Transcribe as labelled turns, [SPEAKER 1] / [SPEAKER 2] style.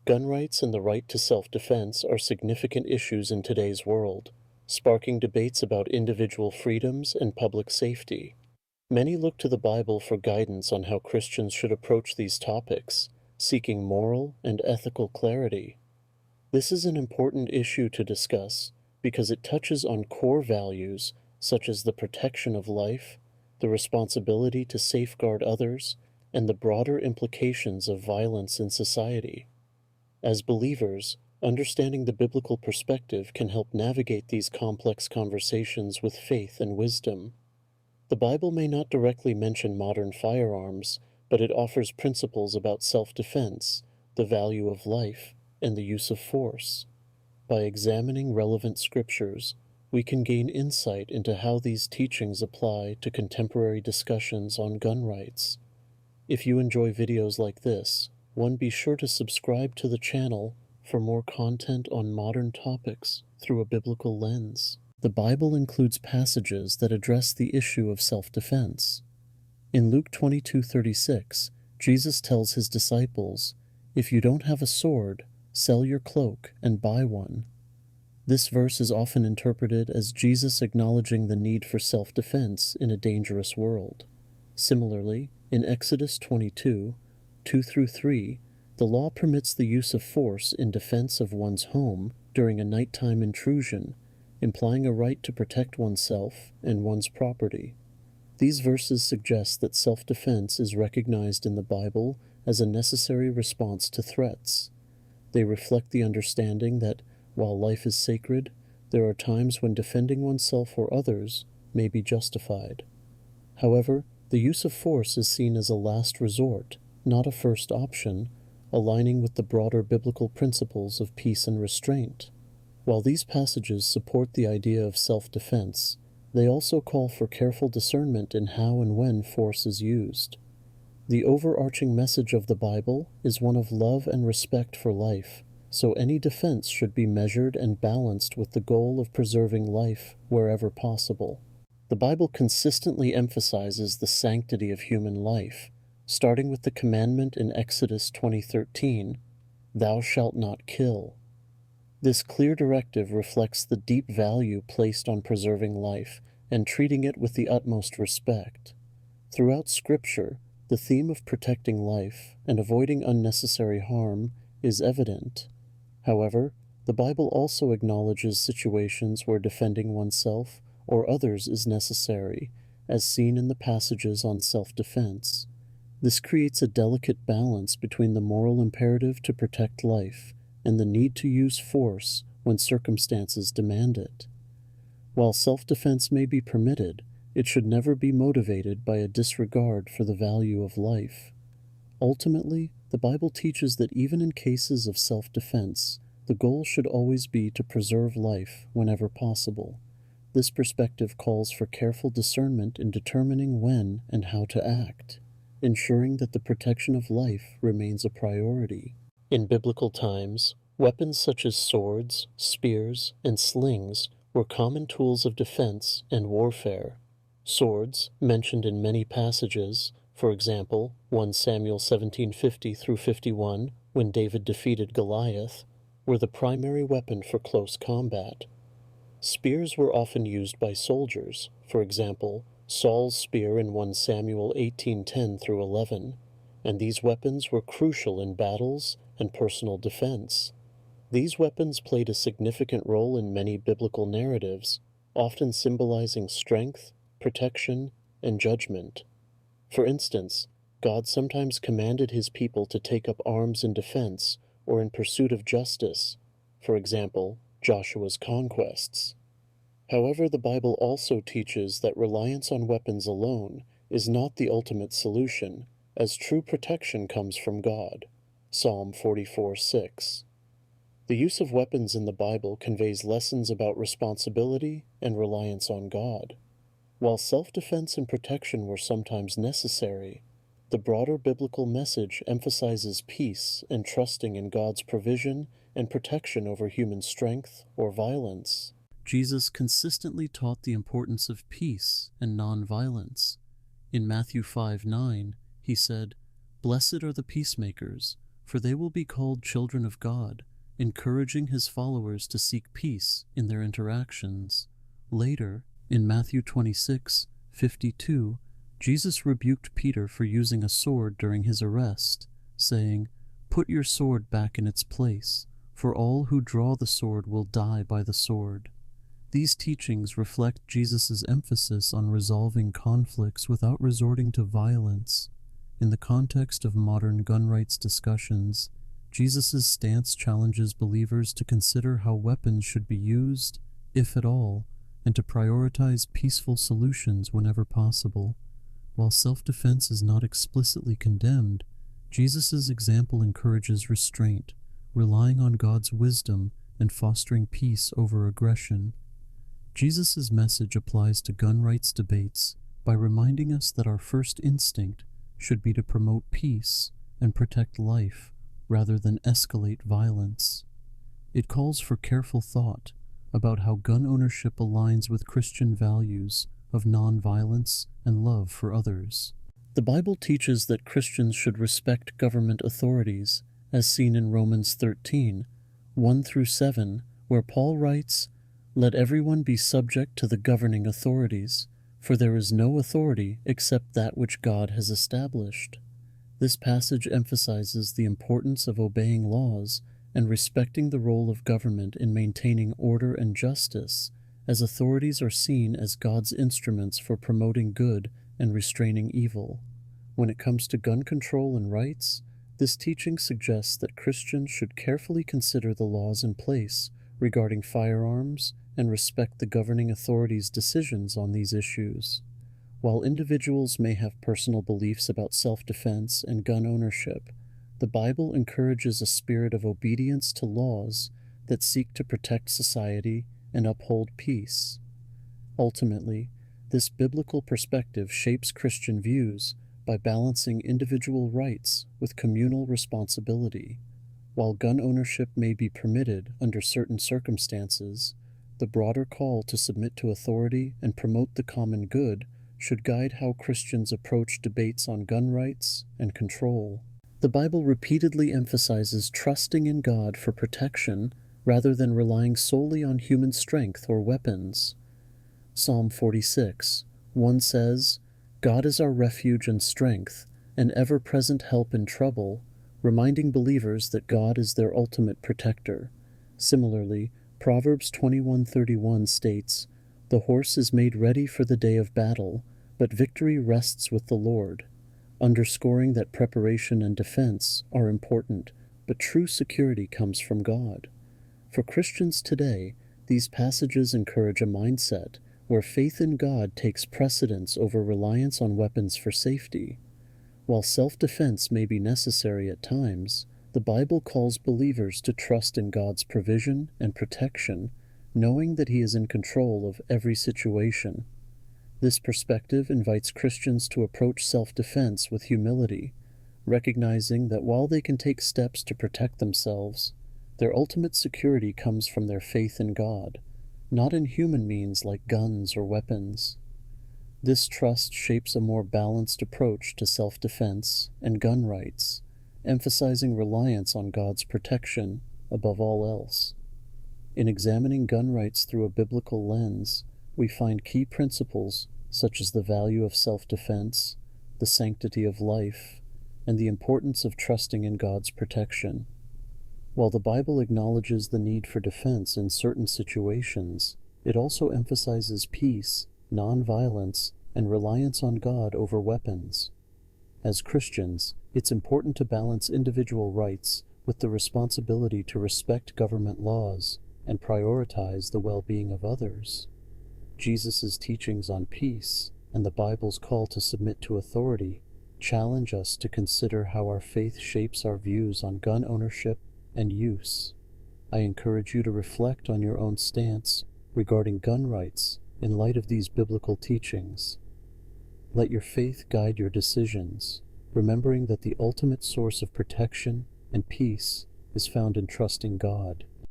[SPEAKER 1] Gun rights and the right to self-defense are significant issues in today's world, sparking debates about individual freedoms and public safety. Many look to the Bible for guidance on how Christians should approach these topics, seeking moral and ethical clarity. This is an important issue to discuss because it touches on core values such as the protection of life, the responsibility to safeguard others, and the broader implications of violence in society. As believers, understanding the biblical perspective can help navigate these complex conversations with faith and wisdom. The Bible may not directly mention modern firearms, but it offers principles about self-defense, the value of life, and the use of force. By examining relevant scriptures, we can gain insight into how these teachings apply to contemporary discussions on gun rights. If you enjoy videos like this, be sure to subscribe to the channel for more content on modern topics through a biblical lens. The Bible includes passages that address the issue of self-defense. In Luke 22:36, Jesus tells his disciples, "If you don't have a sword, sell your cloak and buy one." This verse is often interpreted as Jesus acknowledging the need for self-defense in a dangerous world. Similarly, in Exodus 22:2-3, the law permits the use of force in defense of one's home during a nighttime intrusion, implying a right to protect oneself and one's property. These verses suggest that self-defense is recognized in the Bible as a necessary response to threats. They reflect the understanding that, while life is sacred, there are times when defending oneself or others may be justified. However, the use of force is seen as a last resort, not a first option, aligning with the broader biblical principles of peace and restraint. While these passages support the idea of self-defense, they also call for careful discernment in how and when force is used. The overarching message of the Bible is one of love and respect for life, so any defense should be measured and balanced with the goal of preserving life wherever possible. The Bible consistently emphasizes the sanctity of human life, starting with the commandment in Exodus 20:13, "Thou shalt not kill." This clear directive reflects the deep value placed on preserving life and treating it with the utmost respect. Throughout Scripture, the theme of protecting life and avoiding unnecessary harm is evident. However, the Bible also acknowledges situations where defending oneself or others is necessary, as seen in the passages on self-defense. This creates a delicate balance between the moral imperative to protect life and the need to use force when circumstances demand it. While self-defense may be permitted, it should never be motivated by a disregard for the value of life. Ultimately, the Bible teaches that even in cases of self-defense, the goal should always be to preserve life whenever possible. This perspective calls for careful discernment in determining when and how to act, ensuring that the protection of life remains a priority. In biblical times, weapons such as swords, spears, and slings were common tools of defense and warfare. Swords, mentioned in many passages, for example, 1 Samuel 17:50-51, when David defeated Goliath, were the primary weapon for close combat. Spears were often used by soldiers, for example, Saul's spear in 1 Samuel 18:10-11, and these weapons were crucial in battles and personal defense. These weapons played a significant role in many biblical narratives, often symbolizing strength, protection, and judgment. For instance, God sometimes commanded his people to take up arms in defense or in pursuit of justice, for example, Joshua's conquests. However, the Bible also teaches that reliance on weapons alone is not the ultimate solution, as true protection comes from God. Psalm 44:6. The use of weapons in the Bible conveys lessons about responsibility and reliance on God. While self-defense and protection were sometimes necessary, the broader biblical message emphasizes peace and trusting in God's provision and protection over human strength or violence. Jesus consistently taught the importance of peace and non-violence. In Matthew 5:9, he said, "Blessed are the peacemakers, for they will be called children of God, encouraging his followers to seek peace in their interactions. Later, in Matthew 26:52, Jesus rebuked Peter for using a sword during his arrest, saying, "Put your sword back in its place, for all who draw the sword will die by the sword." These teachings reflect Jesus' emphasis on resolving conflicts without resorting to violence. In the context of modern gun rights discussions, Jesus' stance challenges believers to consider how weapons should be used, if at all, and to prioritize peaceful solutions whenever possible. While self-defense is not explicitly condemned, Jesus' example encourages restraint, relying on God's wisdom and fostering peace over aggression. Jesus' message applies to gun rights debates by reminding us that our first instinct should be to promote peace and protect life rather than escalate violence. It calls for careful thought about how gun ownership aligns with Christian values of nonviolence and love for others. The Bible teaches that Christians should respect government authorities, as seen in Romans 13:1-7, where Paul writes, "Let everyone be subject to the governing authorities, for there is no authority except that which God has established." This passage emphasizes the importance of obeying laws and respecting the role of government in maintaining order and justice, as authorities are seen as God's instruments for promoting good and restraining evil. When it comes to gun control and rights, this teaching suggests that Christians should carefully consider the laws in place regarding firearms and respect the governing authorities' decisions on these issues. While individuals may have personal beliefs about self-defense and gun ownership, the Bible encourages a spirit of obedience to laws that seek to protect society and uphold peace. Ultimately, this biblical perspective shapes Christian views by balancing individual rights with communal responsibility. While gun ownership may be permitted under certain circumstances, the broader call to submit to authority and promote the common good should guide how Christians approach debates on gun rights and control. The Bible repeatedly emphasizes trusting in God for protection rather than relying solely on human strength or weapons. Psalm 46:1 says, "God is our refuge and strength, an ever-present help in trouble," reminding believers that God is their ultimate protector. Similarly, Proverbs 21:31 states, "The horse is made ready for the day of battle, but victory rests with the Lord," underscoring that preparation and defense are important, but true security comes from God. For Christians today, these passages encourage a mindset where faith in God takes precedence over reliance on weapons for safety. While self-defense may be necessary at times, the Bible calls believers to trust in God's provision and protection, knowing that He is in control of every situation. This perspective invites Christians to approach self-defense with humility, recognizing that while they can take steps to protect themselves, their ultimate security comes from their faith in God, not in human means like guns or weapons. This trust shapes a more balanced approach to self-defense and gun rights, emphasizing reliance on God's protection above all else. In examining gun rights through a biblical lens, we find key principles such as the value of self-defense, the sanctity of life, and the importance of trusting in God's protection. While the Bible acknowledges the need for defense in certain situations, it also emphasizes peace, nonviolence, and reliance on God over weapons. As Christians, it's important to balance individual rights with the responsibility to respect government laws and prioritize the well-being of others. Jesus' teachings on peace and the Bible's call to submit to authority challenge us to consider how our faith shapes our views on gun ownership and use. I encourage you to reflect on your own stance regarding gun rights in light of these biblical teachings. Let your faith guide your decisions, remembering that the ultimate source of protection and peace is found in trusting God.